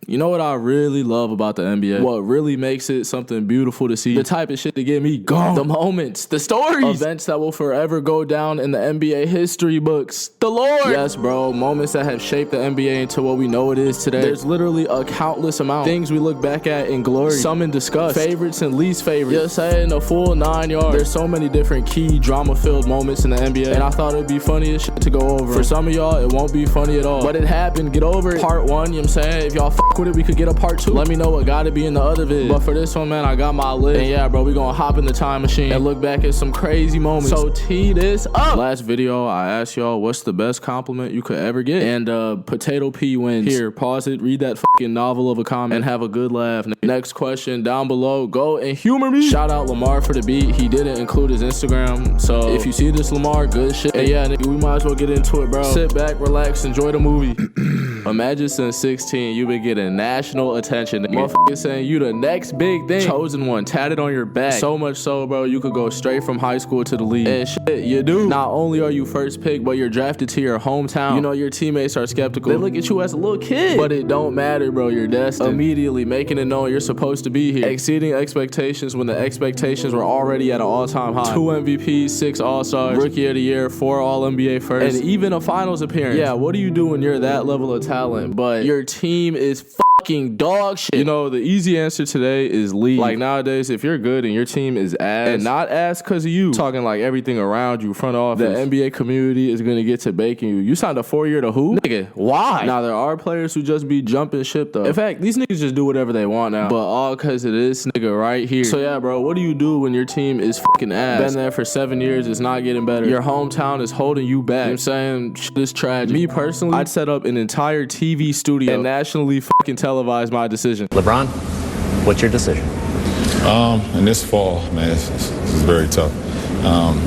You know what I really love about the NBA? What really makes it something beautiful to see? The type of shit to get me gone. The moments, the stories, events that will forever go down in the NBA history books. The Lord. Yes, bro. Moments that have shaped the NBA into what we know it is today. There's literally a countless amount. Things we look back at in glory, some in disgust, favorites and least favorites. Just saying, a full 9 yards. There's so many different key drama-filled moments in the NBA, and I thought it'd be funny as shit to go over. For some of y'all, it won't be funny at all, but it happened. Get over it. Part 1, you know what I'm saying? If y'all with it, we could get a part 2. Let me know what gotta be in the other vid. But for this one, man, I got my list. And yeah, bro, we gonna hop in the time machine and look back at some crazy moments. So tee this up. Last video, I asked y'all what's the best compliment you could ever get, and Potato P wins. Here, pause it, read that fucking novel of a comment, and have a good laugh. Next question down below. Go and humor me. Shout out Lamar for the beat. He didn't include his Instagram, so if you see this, Lamar, good shit. And yeah, nigga, we might as well get into it, bro. Sit back, relax, enjoy the movie. Imagine since 16, you've been getting national attention. Motherfuckers saying you the next big thing. Chosen one, tatted on your back. So much so, bro, you could go straight from high school to the league. And shit, you do. Not only are you first pick, but you're drafted to your hometown. You know, your teammates are skeptical. They look at you as a little kid. But it don't matter, bro. You're destined. Immediately making it known you're supposed to be here. Exceeding expectations when the expectations were already at an all-time high. 2 MVPs, 6 All-Stars, Rookie of the Year, 4 All-NBA firsts, and even a finals appearance. Yeah, what do you do when you're that level of talent, but your team is fucking dog shit? You know, the easy answer today is leave. Like nowadays, if you're good and your team is ass, and not ass because of you, talking like everything around you, front office, the NBA community is gonna get to baking you. You signed a 4-year to who? Nigga, why? Now, there are players who just be jumping ship though. In fact, these niggas just do whatever they want now, but all because of this nigga right here. So yeah, bro, what do you do when your team is fucking ass? Been there for 7 years, it's not getting better. Your hometown is holding you back. You know what I'm saying? Shit is tragic. Me personally, I'd set up an entire TV studio and nationally fucking televise my decision. LeBron, what's your decision? In this fall, man, this is very tough.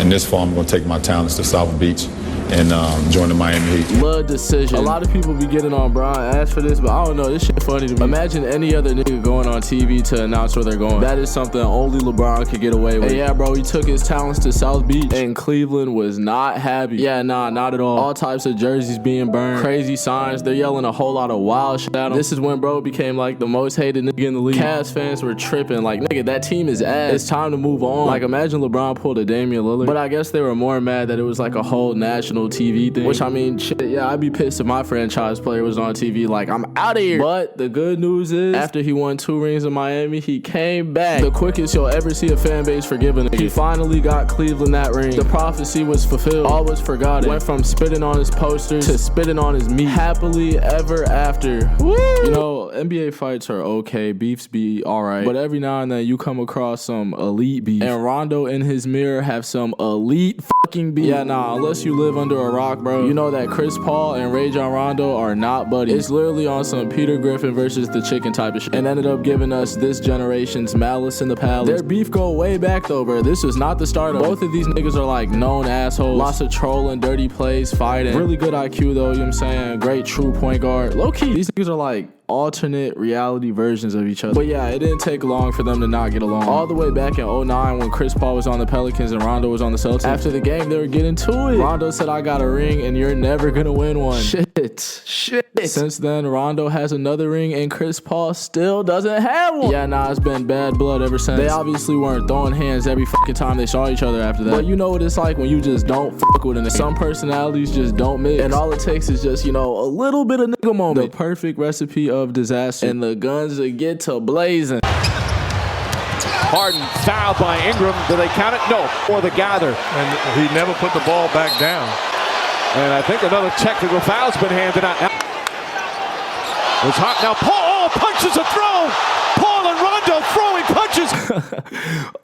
In this fall, I'm going to take my talents to South Beach and join the Miami Heat. Love decision. A lot of people be getting on Brian ass for this, but I don't know, this shit funny to me. Imagine any other nigga going on TV to announce where they're going. That is something only LeBron could get away with. And yeah, bro, he took his talents to South Beach, and Cleveland was not happy. Yeah, nah, not at all. All types of jerseys being burned, crazy signs, they're yelling a whole lot of wild shit at him. This is when bro became like the most hated nigga in the league. Cavs fans were tripping, like, nigga, that team is ass. It's time to move on. Like, imagine LeBron pulled a Damian Lillard. But I guess they were more mad that it was like a whole national TV thing. Which, I mean, shit, yeah, I'd be pissed if my franchise player was on TV like, I'm out of here. But the good news is, after he won 2 rings in Miami, he came back. The quickest you'll ever see a fan base forgive a nigga. He finally got Cleveland that ring. The prophecy was fulfilled. All was forgotten. Went from spitting on his posters to spitting on his meat. Happily ever after. Woo! You know, NBA fights are okay. Beefs be alright. But every now and then you come across some elite beef. And Rondo and his mirror have some elite fucking beef. Yeah, nah, unless you live under a rock, bro, you know that Chris Paul and Rajon Rondo are not buddies. It's literally on some Peter Griffin versus the chicken type of shit, and ended up giving us this generation's Malice in the Palace. Their beef go way back though, bro. This was not the start of. Both of these niggas are like known assholes. Lots of trolling, dirty plays, fighting. Really good IQ though, you know what I'm saying? Great true point guard. Low key, these niggas are like alternate reality versions of each other. But yeah, it didn't take long for them to not get along. All the way back in 09 when Chris Paul was on the Pelicans and Rondo was on the Celtics. After the game, they were getting to it. Rondo said, I got a ring and you're never gonna win one. Shit. Since then, Rondo has another ring and Chris Paul still doesn't have one. Yeah, nah, it's been bad blood ever since. They obviously weren't throwing hands every fucking time they saw each other after that. But you know what it's like when you just don't fuck with a nigga. Some personalities just don't mix. And all it takes is just, you know, a little bit of nigga moment. The perfect recipe of disaster. And the guns that get to blazing. Harden fouled by Ingram. Do they count it? No. Or the gather. And he never put the ball back down. And I think another technical foul's been handed out. It's hot now. Paul punches a throw. Paul and Rondo throwing punches.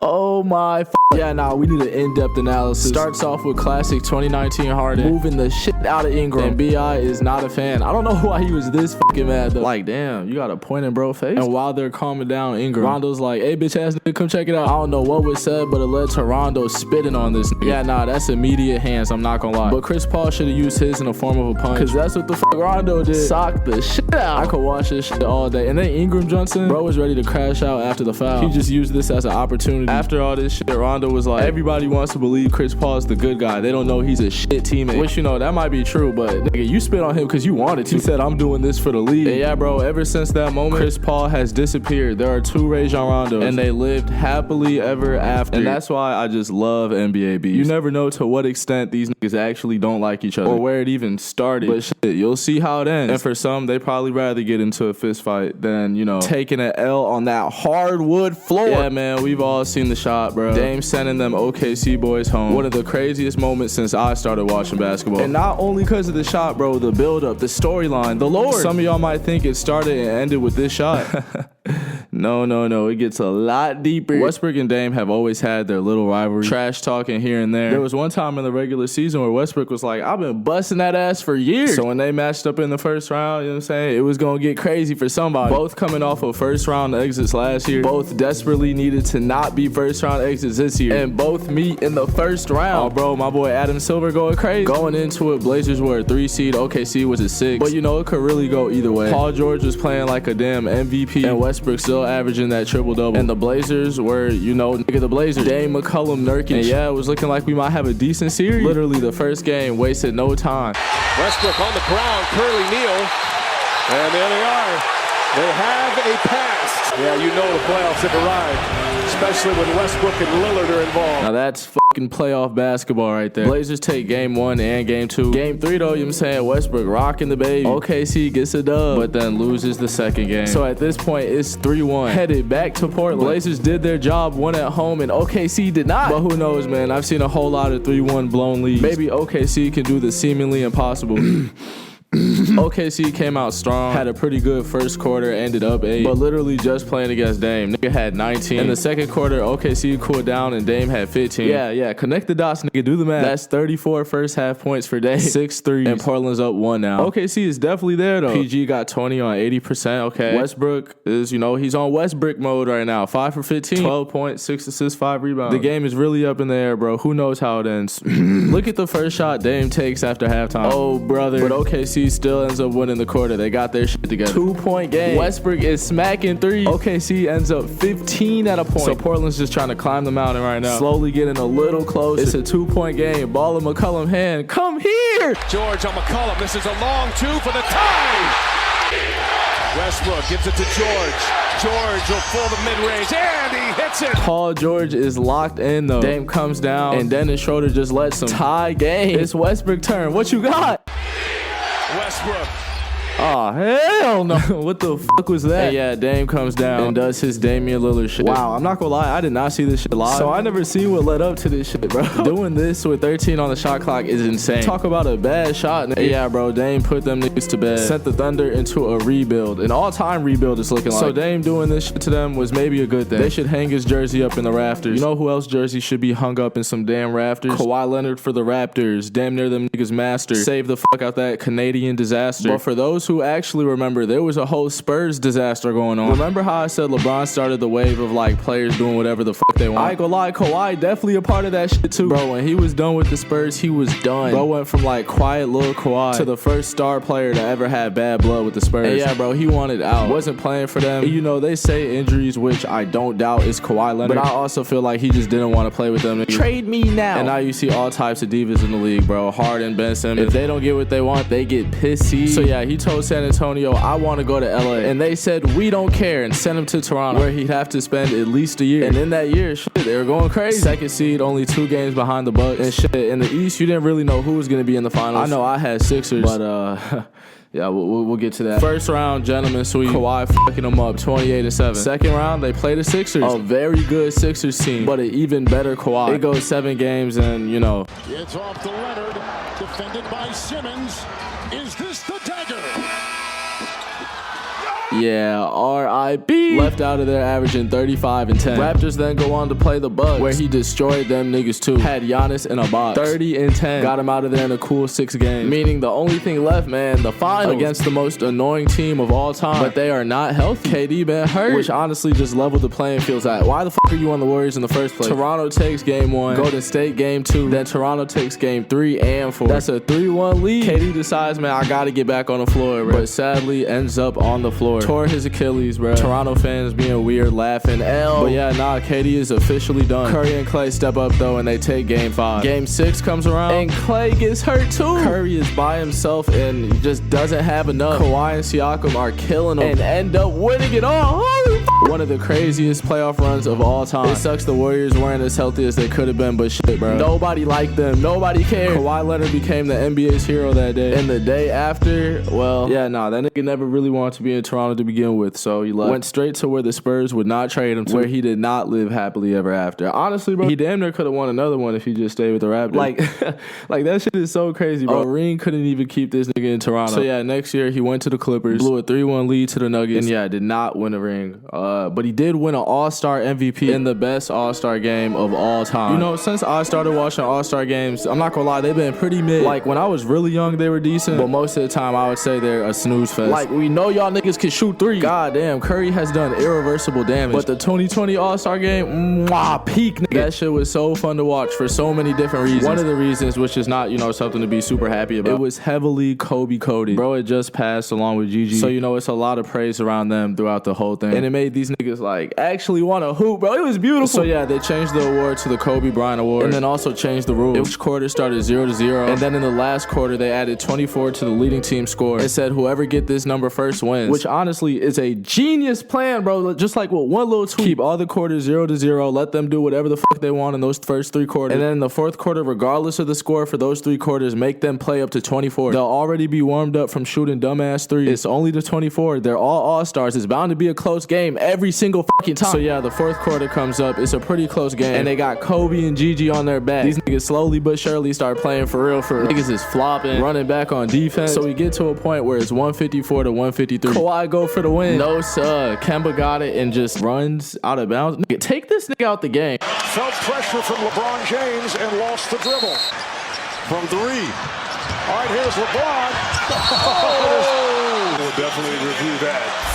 Oh my. Yeah, nah, we need an in-depth analysis. Starts off with classic 2019 Harden moving the shit out of Ingram. And B.I. is not a fan. I don't know why he was this fucking mad though. Like, damn, you got a point in bro face. And while they're calming down Ingram, Rondo's like, hey, bitch ass nigga, come check it out. I don't know what was said, but it led to Rondo spitting on this nigga. Yeah, nah, that's immediate hands, I'm not gonna lie. But Chris Paul should have used his in the form of a punch. Cause that's what the fuck Rondo did. Sock the shit out. I could watch this shit all day. And then Ingram Johnson, bro was ready to crash out out after the foul. He just used this as an opportunity. After all this shit, Rondo was like, everybody wants to believe Chris Paul is the good guy. They don't know he's a shit teammate. Which, you know, that might be true, but nigga, you spit on him because you wanted to. He said, I'm doing this for the league. And yeah, bro, ever since that moment, Chris Paul has disappeared. There are 2 Rajon Rondos, and they lived happily ever after. And that's why I just love NBA beefs. You never know to what extent these niggas actually don't like each other or where it even started. But shit, you'll see how it ends. And for some, they probably rather get into a fist fight than, you know, taking an L on that hardwood floor. Yeah, man, we've all seen the shot, bro. Dame sending them OKC boys home. One of the craziest moments since I started watching basketball. And not only because of the shot, bro, the build-up, the storyline, the lore. Some of y'all might think it started and ended with this shot. No, it gets a lot deeper. Westbrook and Dame have always had their little rivalry, trash talking here and there. There was one time in the regular season where Westbrook was like, I've been busting that ass for years. So when they matched up in the first round, you know what I'm saying, it was gonna get crazy for somebody. Both coming off of first round exits last year, both desperately needed to not be first round exits this year, and both meet in the first round. Oh bro, my boy Adam Silver going crazy. Going into it, Blazers were a 3 seed, OKC was a 6, but you know, it could really go either way. Paul George was playing like a damn MVP, and Westbrook still averaging that triple-double. And the Blazers were, you know, nigga, the Blazers. Dame, McCollum, Nurkic. And yeah, it was looking like we might have a decent series. Literally, the first game wasted no time. Westbrook on the ground, Curly Neal. And there they are. They have a pass. Yeah, you know the playoffs have arrived, especially when Westbrook and Lillard are involved. Now that's fucking playoff basketball right there. Blazers take game 1 and game 2. Game 3 though, you know what I'm saying, Westbrook rocking the baby. OKC gets a dub, but then loses the second game. So at this point, it's 3-1. Headed back to Portland. Blazers did their job, won at home, and OKC did not. But who knows, man? I've seen a whole lot of 3-1 blown leads. Maybe OKC can do the seemingly impossible. OKC came out strong, had a pretty good first quarter, ended up 8, but literally just playing against Dame. Nigga had 19. In the second quarter, OKC cooled down and Dame had 15. Yeah, connect the dots, nigga, do the math. That's 34 first half points for Dame, 6 threes, and Portland's up 1 now. OKC is definitely there though. PG got 20 on 80%, okay. Westbrook is, you know, he's on Westbrook mode right now. 5 for 15, 12 points, 6 assists, 5 rebounds. The game is really up in the air, bro. Who knows how it ends? Look at the first shot Dame takes after halftime. Oh, brother. But OKC still ends up winning the quarter. They got their shit together. 2-point game. Westbrook is smacking 3. OKC ends up 15 at a point. So Portland's just trying to climb the mountain right now. Slowly getting a little closer. It's a 2-point game. Ball in McCollum's hand. Come here. George on McCollum. This is a long 2 for the tie. Westbrook gives it to George. George will pull the mid-range, and he hits it. Paul George is locked in, though. Dame comes down, and Dennis Schroeder just lets him tie game. It's Westbrook's turn. What you got? Westbrook. Oh, hell no. What the fuck was that? And yeah, Dame comes down and does his Damian Lillard shit. Wow, I'm not gonna lie, I did not see this shit live. So I never seen what led up to this shit, bro. Doing this with 13 on the shot clock is insane. Talk about a bad shot, nigga. Yeah, bro, Dame put them niggas to bed. Sent the Thunder into a rebuild. An all-time rebuild is looking like. So Dame doing this shit to them was maybe a good thing. They should hang his jersey up in the rafters. You know who else jersey should be hung up in some damn rafters? Kawhi Leonard for the Raptors. Damn near them niggas master. Save the fuck out that Canadian disaster. But for those who actually remember, there was a whole Spurs disaster going on. Remember how I said LeBron started the wave of like players doing whatever the fuck they want? I ain't gonna lie, Kawhi definitely a part of that shit too. Bro, when he was done with the Spurs, he was done. Bro went from like quiet little Kawhi to the first star player to ever have bad blood with the Spurs. And yeah, bro, he wanted out. Wasn't playing for them. And you know, they say injuries, which I don't doubt is Kawhi Leonard. But I also feel like he just didn't want to play with them. Trade me now. And now you see all types of divas in the league, bro. Harden, Ben Simmons. If they don't get what they want, they get pissy. So yeah, he told San Antonio, I want to go to LA. And they said, we don't care, and sent him to Toronto, where he'd have to spend at least a year. And in that year, shit, they were going crazy. Second seed, only 2 games behind the Bucks. And shit, in the East, you didn't really know who was going to be in the finals. I know I had Sixers, but yeah, we'll get to that. First round, gentlemen sweep. Kawhi fucking them up, 28-7. Second round, they play the Sixers. A very good Sixers team, but an even better Kawhi. It goes 7 games, and you know. It's off to Leonard, defended by Simmons. Is this the dagger? Yeah, R.I.P. Left out of there averaging 35 and 10. Raptors then go on to play the Bucks, where he destroyed them niggas too. Had Giannis in a box. 30 and 10. Got him out of there in a cool 6 games. Meaning the only thing left, man, the finals against the most annoying team of all time. But they are not healthy. KD been hurt, which honestly just leveled the playing fields at. Why the fuck are you on the Warriors in the first place? Toronto takes game 1. Golden State game 2. Then Toronto takes game 3 and 4. That's a 3-1 lead. KD decides, man, I gotta get back on the floor, bro. But sadly ends up on the floor. Tore his Achilles, bro. Toronto fans being weird, laughing. But yeah, nah, KD is officially done. Curry and Klay step up though, and they take Game 5. Game 6 comes around, and Klay gets hurt too. Curry is by himself and just doesn't have enough. Kawhi and Siakam are killing him and end up winning it all. One of the craziest playoff runs of all time. It sucks the Warriors weren't as healthy as they could have been, but shit, bro. Nobody liked them. Nobody cared. Kawhi Leonard became the NBA's hero that day. And the day after, well, yeah, nah, that nigga never really wanted to be in Toronto to begin with, so he left. Went straight to where the Spurs would not trade him to, where he did not live happily ever after. Honestly, bro, he damn near could have won another one if he just stayed with the Raptors. Like that shit is so crazy, bro. A ring couldn't even keep this nigga in Toronto. So yeah, next year he went to the Clippers, blew a 3-1 lead to the Nuggets, and yeah, did not win a ring. But he did win an All-Star MVP in the best All-Star game of all time. You know, since I started watching All-Star games, I'm not gonna lie, they've been pretty mid. Like, when I was really young, they were decent, but most of the time, I would say they're a snooze fest. Like, we know y'all niggas can shoot 3. God damn, Curry has done irreversible damage. But the 2020 All-Star game, peak, nigga. That shit was so fun to watch for so many different reasons. One of the reasons, which is not, you know, something to be super happy about, it was heavily Kobe-coded. Bro, it just passed along with Gigi. So, you know, it's a lot of praise around them throughout the whole thing. And it made these niggas, like, actually want to hoop, bro. It was beautiful. So, yeah, they changed the award to the Kobe Bryant Award, and then also changed the rules. Each quarter started 0-0, and then in the last quarter, they added 24 to the leading team score and said whoever get this number first wins, which honestly is a genius plan, bro. Just like with one little tweak, keep all the quarters 0-0, let them do whatever the fuck they want in those first 3 quarters, and then in the 4th quarter, regardless of the score for those 3 quarters, make them play up to 24. They'll already be warmed up from shooting dumbass 3s. It's only the 24. They're all all-stars. It's bound to be a close game every single fucking time. So yeah, the 4th quarter comes up. It's a pretty close game, and they got Kobe and Gigi on their back. These niggas slowly but surely start playing for real. Niggas is flopping, running back on defense. So we get to a point where it's 154 to 153. Kawhi go for the win. No sir. Kemba got it and just runs out of bounds. Nigga, take this nigga out the game. Felt pressure from LeBron James and lost the dribble. From 3. All right, here's LeBron. We'll definitely review that.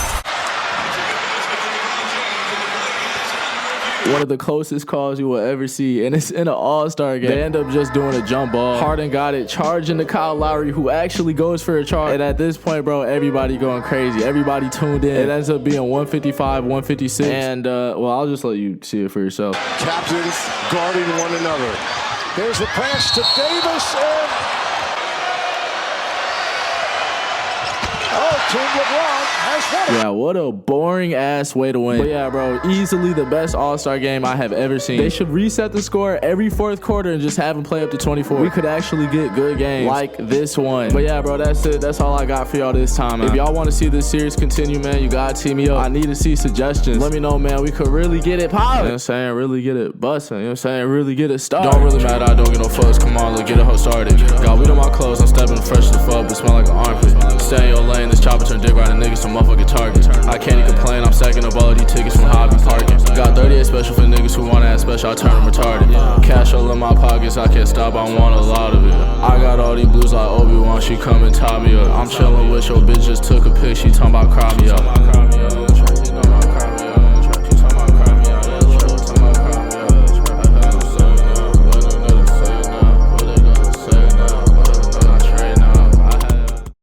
One of the closest calls you will ever see, and it's in an All-Star game. They end up just doing a jump ball. Harden got it, charging to Kyle Lowry, who actually goes for a charge. And at this point, bro, everybody going crazy. Everybody tuned in. It ends up being 155, 156. And, well, I'll just let you see it for yourself. Captains guarding one another. There's the pass to Davis, and Team LeBron has won it. Yeah, what a boring ass way to win. But yeah, bro, easily the best All-Star game I have ever seen. They should reset the score every 4th quarter and just have them play up to 24. We could actually get good games like this one. But yeah, bro, that's it. That's all I got for y'all this time, man. If y'all want to see this series continue, man, you gotta team me up. I need to see suggestions. Let me know, man. We could really get it popping. You know what I'm saying? Really get it busting. You know what I'm saying? Really get it started. Don't really matter. I don't get no fuss. Come on, let's get a hoe started. Got weed on my clothes. I'm stepping fresh to fuck, but smell like an armpit. Stay in your lane. This chopper turn dick right a nigga some motherfucking target. I can't even complain. I'm stacking up all of these tickets from hobby parking. Got 38 special for niggas who wanna act special. I turn them retarded. Cash all in my pockets. I can't stop. I want a lot of it. I got all these blues like Obi-Wan. She come and tie me up. I'm chilling with your bitch. Just took a pic. She talking about cry me up.